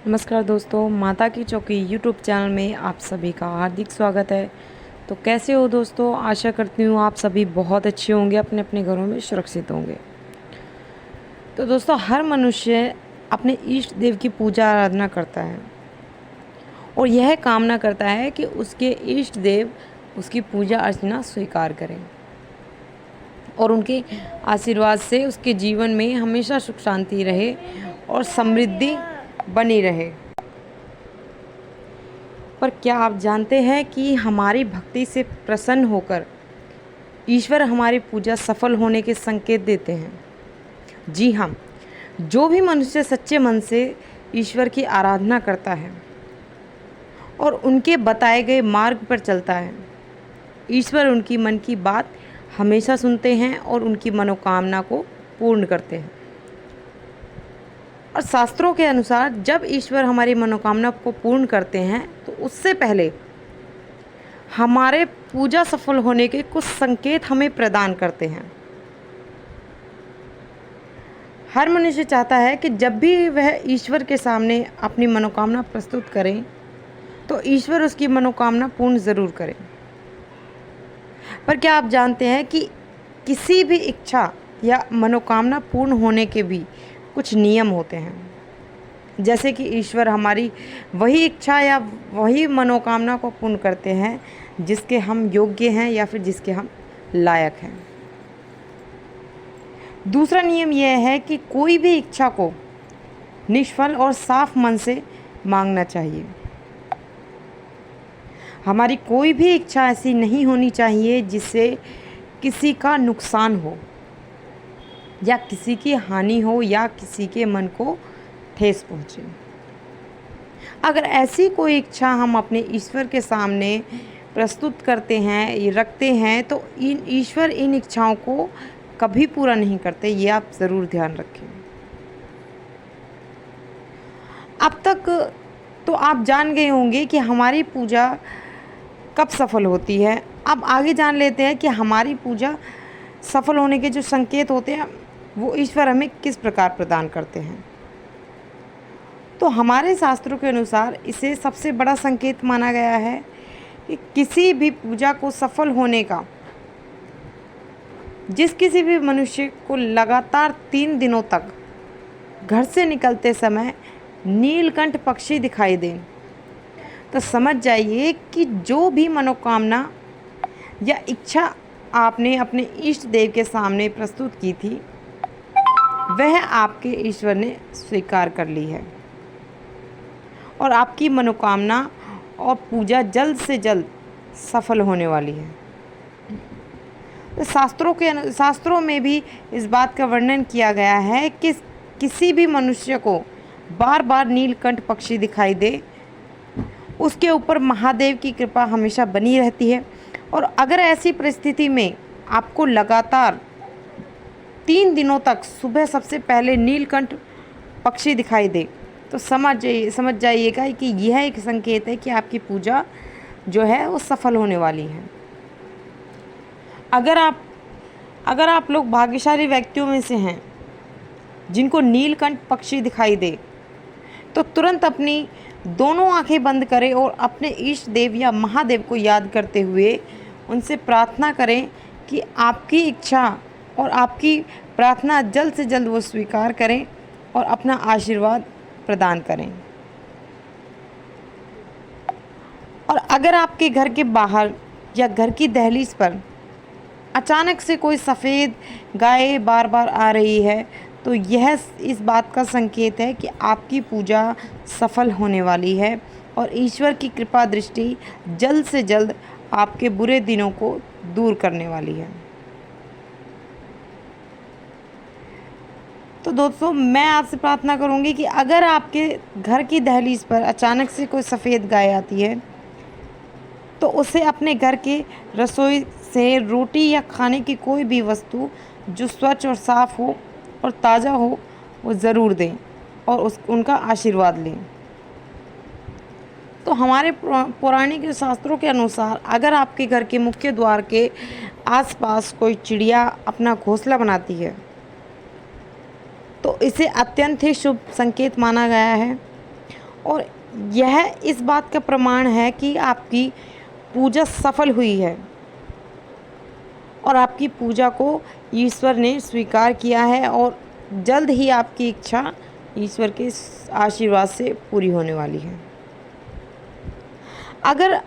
नमस्कार दोस्तों, माता की चौकी यूट्यूब चैनल में आप सभी का हार्दिक स्वागत है। तो कैसे हो दोस्तों? आशा करती हूँ आप सभी बहुत अच्छे होंगे, अपने अपने घरों में सुरक्षित होंगे। तो दोस्तों, हर मनुष्य अपने इष्ट देव की पूजा आराधना करता है और यह कामना करता है कि उसके इष्ट देव उसकी पूजा अर्चना स्वीकार करें और उनके आशीर्वाद से उसके जीवन में हमेशा सुख शांति रहे और समृद्धि बनी रहे। पर क्या आप जानते हैं कि हमारी भक्ति से प्रसन्न होकर ईश्वर हमारी पूजा सफल होने के संकेत देते हैं? जी हाँ, जो भी मनुष्य सच्चे मन से ईश्वर की आराधना करता है और उनके बताए गए मार्ग पर चलता है, ईश्वर उनकी मन की बात हमेशा सुनते हैं और उनकी मनोकामना को पूर्ण करते हैं। और शास्त्रों के अनुसार जब ईश्वर हमारी मनोकामना को पूर्ण करते हैं तो उससे पहले हमारे पूजा सफल होने के कुछ संकेत हमें प्रदान करते हैं। हर मनुष्य चाहता है कि जब भी वह ईश्वर के सामने अपनी मनोकामना प्रस्तुत करें तो ईश्वर उसकी मनोकामना पूर्ण ज़रूर करें। पर क्या आप जानते हैं कि किसी भी इच्छा या मनोकामना पूर्ण होने के भी कुछ नियम होते हैं, जैसे कि ईश्वर हमारी वही इच्छा या वही मनोकामना को पूर्ण करते हैं जिसके हम योग्य हैं या फिर जिसके हम लायक हैं। दूसरा नियम यह है कि कोई भी इच्छा को निष्फल और साफ मन से मांगना चाहिए। हमारी कोई भी इच्छा ऐसी नहीं होनी चाहिए जिससे किसी का नुकसान हो या किसी की हानि हो या किसी के मन को ठेस पहुँचे। अगर ऐसी कोई इच्छा हम अपने ईश्वर के सामने प्रस्तुत करते हैं, रखते हैं, तो ईश्वर इन इच्छाओं को कभी पूरा नहीं करते। ये आप ज़रूर ध्यान रखें। अब तक तो आप जान गए होंगे कि हमारी पूजा कब सफल होती है। अब आगे जान लेते हैं कि हमारी पूजा सफल होने के जो संकेत होते हैं वो ईश्वर हमें किस प्रकार प्रदान करते हैं। तो हमारे शास्त्रों के अनुसार इसे सबसे बड़ा संकेत माना गया है कि किसी भी पूजा को सफल होने का जिस किसी भी मनुष्य को लगातार 3 दिनों तक घर से निकलते समय नीलकंठ पक्षी दिखाई दें, तो समझ जाइए कि जो भी मनोकामना या इच्छा आपने अपने इष्ट देव के सामने प्रस्तुत की थी वह आपके ईश्वर ने स्वीकार कर ली है और आपकी मनोकामना और पूजा जल्द से जल्द सफल होने वाली है। तो शास्त्रों में भी इस बात का वर्णन किया गया है कि किसी भी मनुष्य को बार बार नीलकंठ पक्षी दिखाई दे उसके ऊपर महादेव की कृपा हमेशा बनी रहती है। और अगर ऐसी परिस्थिति में आपको लगातार 3 दिनों तक सुबह सबसे पहले नीलकंठ पक्षी दिखाई दे तो समझ जाइएगा कि यह एक संकेत है कि आपकी पूजा जो है वो सफल होने वाली है। अगर आप लोग भाग्यशाली व्यक्तियों में से हैं जिनको नीलकंठ पक्षी दिखाई दे तो तुरंत अपनी दोनों आंखें बंद करें और अपने इष्ट देव या महादेव को याद करते हुए उनसे प्रार्थना करें कि आपकी इच्छा और आपकी प्रार्थना जल्द से जल्द वो स्वीकार करें और अपना आशीर्वाद प्रदान करें। और अगर आपके घर के बाहर या घर की दहलीज पर अचानक से कोई सफ़ेद गाय बार बार आ रही है तो यह इस बात का संकेत है कि आपकी पूजा सफल होने वाली है और ईश्वर की कृपा दृष्टि जल्द से जल्द आपके बुरे दिनों को दूर करने वाली है। तो दोस्तों, मैं आपसे प्रार्थना करूंगी कि अगर आपके घर की दहलीज पर अचानक से कोई सफ़ेद गाय आती है तो उसे अपने घर के रसोई से रोटी या खाने की कोई भी वस्तु जो स्वच्छ और साफ़ हो और ताज़ा हो वो ज़रूर दें और उनका आशीर्वाद लें। तो हमारे पौराणिक शास्त्रों के अनुसार अगर आपके घर के मुख्य द्वार के आसपास कोई चिड़िया अपना घोंसला बनाती है तो इसे अत्यंत ही शुभ संकेत माना गया है और यह इस बात का प्रमाण है कि आपकी पूजा सफल हुई है और आपकी पूजा को ईश्वर ने स्वीकार किया है और जल्द ही आपकी इच्छा ईश्वर के आशीर्वाद से पूरी होने वाली है। अगर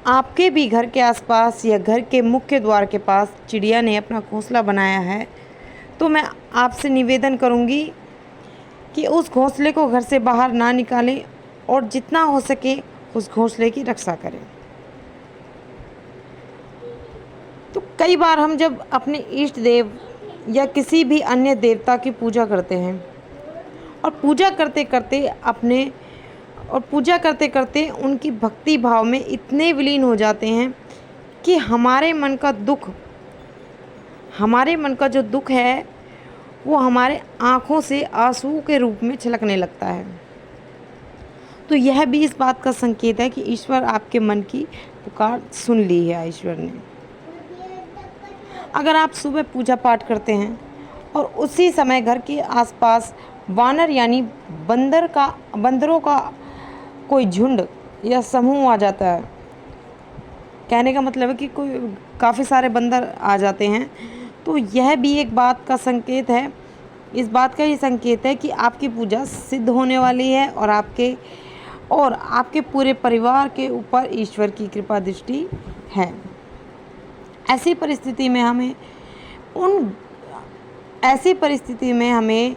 आपके भी घर के आसपास या घर के मुख्य द्वार के पास चिड़िया ने अपना घोंसला बनाया है तो मैं आपसे निवेदन करूंगी कि उस घोंसले को घर से बाहर ना निकालें और जितना हो सके उस घोंसले की रक्षा करें। तो कई बार हम जब अपने इष्ट देव या किसी भी अन्य देवता की पूजा करते हैं और पूजा करते करते उनकी भक्ति भाव में इतने विलीन हो जाते हैं कि हमारे मन का जो दुख है वो हमारे आँखों से आंसू के रूप में छलकने लगता है। तो यह भी इस बात का संकेत है कि ईश्वर आपके मन की पुकार सुन ली है ईश्वर ने। अगर आप सुबह पूजा पाठ करते हैं और उसी समय घर के आसपास वानर यानी बंदरों का कोई झुंड या समूह आ जाता है, कहने का मतलब है कि काफ़ी सारे बंदर आ जाते हैं, तो यह भी एक बात का संकेत है, इस बात का ही संकेत है कि आपकी पूजा सिद्ध होने वाली है और आपके पूरे परिवार के ऊपर ईश्वर की कृपा दृष्टि है। ऐसी परिस्थिति में हमें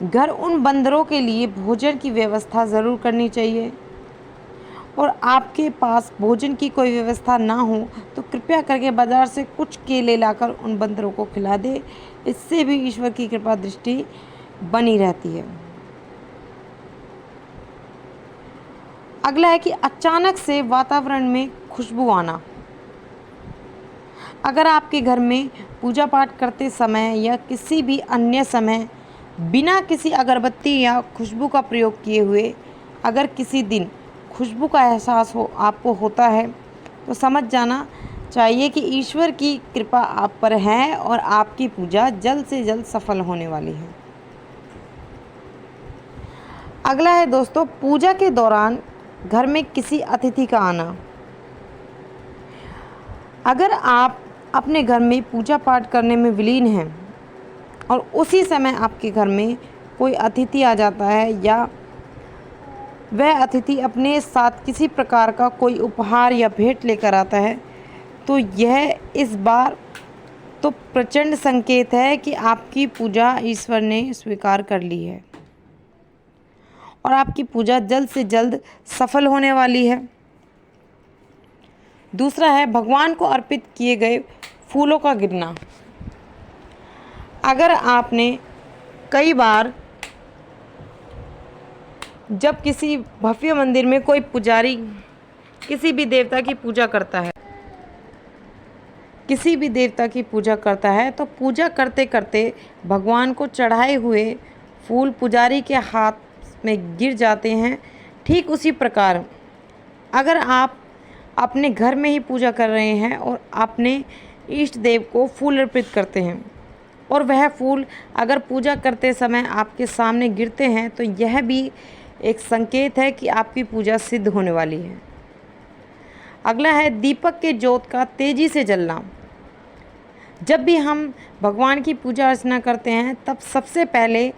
घर उन बंदरों के लिए भोजन की व्यवस्था ज़रूर करनी चाहिए और आपके पास भोजन की कोई व्यवस्था ना हो तो कृपया करके बाज़ार से कुछ केले लाकर उन बंदरों को खिला दे। इससे भी ईश्वर की कृपा दृष्टि बनी रहती है। अगला है कि अचानक से वातावरण में खुशबू आना। अगर आपके घर में पूजा पाठ करते समय या किसी भी अन्य समय बिना किसी अगरबत्ती या खुशबू का प्रयोग किए हुए अगर किसी दिन खुशबू का एहसास आपको होता है तो समझ जाना चाहिए कि ईश्वर की कृपा आप पर है और आपकी पूजा जल्द से जल्द सफल होने वाली है। अगला है दोस्तों, पूजा के दौरान घर में किसी अतिथि का आना। अगर आप अपने घर में पूजा पाठ करने में विलीन हैं और उसी समय आपके घर में कोई अतिथि आ जाता है या वह अतिथि अपने साथ किसी प्रकार का कोई उपहार या भेंट लेकर आता है तो यह इस बार तो प्रचंड संकेत है कि आपकी पूजा ईश्वर ने स्वीकार कर ली है और आपकी पूजा जल्द से जल्द सफल होने वाली है। दूसरा है भगवान को अर्पित किए गए फूलों का गिरना। अगर आपने कई बार जब किसी भव्य मंदिर में कोई पुजारी किसी भी देवता की पूजा करता है तो पूजा करते करते भगवान को चढ़ाए हुए फूल पुजारी के हाथ में गिर जाते हैं। ठीक उसी प्रकार अगर आप अपने घर में ही पूजा कर रहे हैं और अपने इष्ट देव को फूल अर्पित करते हैं और वह फूल अगर पूजा करते समय आपके सामने गिरते हैं तो यह भी एक संकेत है कि आपकी पूजा सिद्ध होने वाली है। अगला है दीपक के ज्योत का तेजी से जलना। जब भी हम भगवान की पूजा अर्चना करते हैं तब सबसे पहले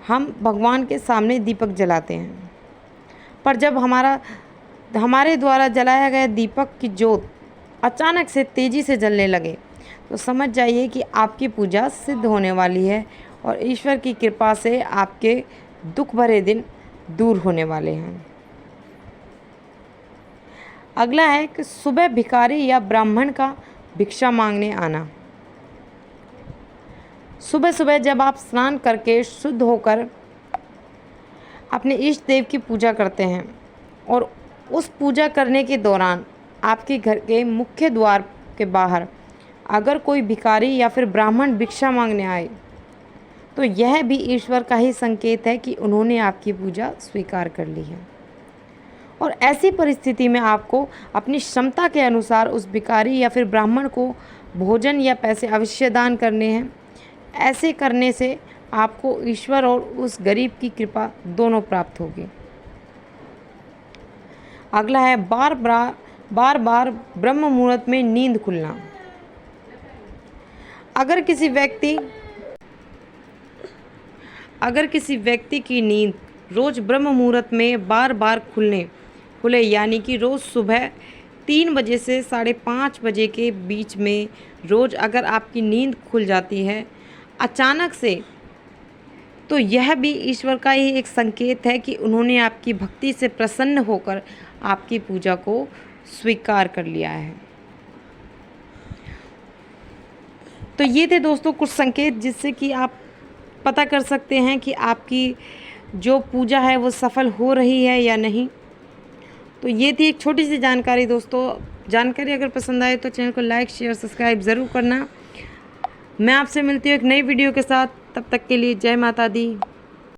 हम भगवान के सामने दीपक जलाते हैं, पर जब हमारे द्वारा जलाया गया दीपक की ज्योत अचानक से तेज़ी से जलने लगे तो समझ जाइए कि आपकी पूजा सिद्ध होने वाली है और ईश्वर की कृपा से आपके दुख भरे दिन दूर होने वाले हैं। अगला है कि सुबह भिखारी या ब्राह्मण का भिक्षा मांगने आना। सुबह सुबह जब आप स्नान करके शुद्ध होकर अपने इष्ट देव की पूजा करते हैं और उस पूजा करने के दौरान आपके घर के मुख्य द्वार के बाहर अगर कोई भिखारी या फिर ब्राह्मण भिक्षा मांगने आए तो यह भी ईश्वर का ही संकेत है कि उन्होंने आपकी पूजा स्वीकार कर ली है। और ऐसी परिस्थिति में आपको अपनी क्षमता के अनुसार उस भिखारी या फिर ब्राह्मण को भोजन या पैसे अवश्य दान करने हैं। ऐसे करने से आपको ईश्वर और उस गरीब की कृपा दोनों प्राप्त होगी। अगला है बार बार ब्रह्म मुहूर्त में नींद खुलना। अगर किसी व्यक्ति की नींद रोज़ ब्रह्म मुहूर्त में बार बार खुले यानी कि रोज़ सुबह 3 बजे से 5:30 बजे के बीच में रोज़ अगर आपकी नींद खुल जाती है अचानक से, तो यह भी ईश्वर का ही एक संकेत है कि उन्होंने आपकी भक्ति से प्रसन्न होकर आपकी पूजा को स्वीकार कर लिया है। तो ये थे दोस्तों कुछ संकेत जिससे कि आप पता कर सकते हैं कि आपकी जो पूजा है वो सफल हो रही है या नहीं। तो ये थी एक छोटी सी जानकारी दोस्तों। जानकारी अगर पसंद आए तो चैनल को लाइक शेयर सब्सक्राइब ज़रूर करना। मैं आपसे मिलती हूँ एक नई वीडियो के साथ, तब तक के लिए जय माता दी।